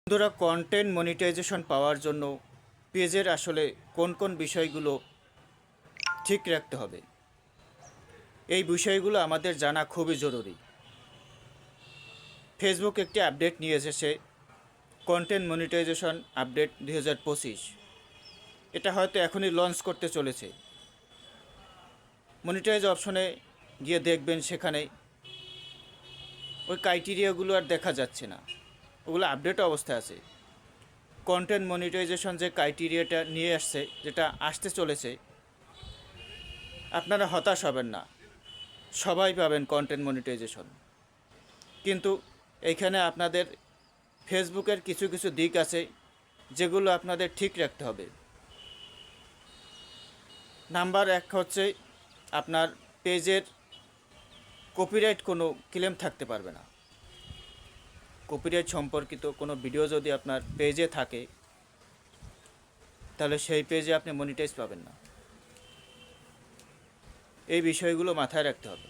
বন্ধুরা, content monetization পাওয়ার জন্য পেজের আসলে কোন কোন বিষয়গুলো ঠিক রাখতে হবে, এই বিষয়গুলো আমাদের জানা খুবই জরুরি। ফেসবুক একটি আপডেট নিয়ে এসেছে, কন্টেন্ট মনিটাইজেশন আপডেট 2025। এটা হয়তো এখনই লঞ্চ করতে চলেছে। মনিটাইজ অপশনে গিয়ে দেখবেন, সেখানে ওই ক্রাইটেরিয়াগুলো আর দেখা যাচ্ছে না, ওগুলো আপডেট অবস্থায় আছে। কন্টেন্ট মনিটাইজেশন যে ক্রাইটেরিয়াটা নিয়ে আসছে, যেটা আসতে চলেছে, আপনারা হতাশ হবেন না, সবাই পাবেন কন্টেন্ট মনিটাইজেশন। কিন্তু এইখানে আপনাদের ফেসবুকের কিছু কিছু দিক আছে যেগুলো আপনাদের ঠিক রাখতে হবে। নাম্বার 1 হচ্ছে, আপনার পেজের কপিরাইট কোনো ক্লেম থাকতে পারবে না। কপিরাইট সম্পর্কিত কোনো ভিডিও যদি আপনার পেজে থাকে, তাহলে সেই পেজে আপনি মনিটাইজ পাবেন না। এই বিষয়গুলো মাথায় রাখতে হবে।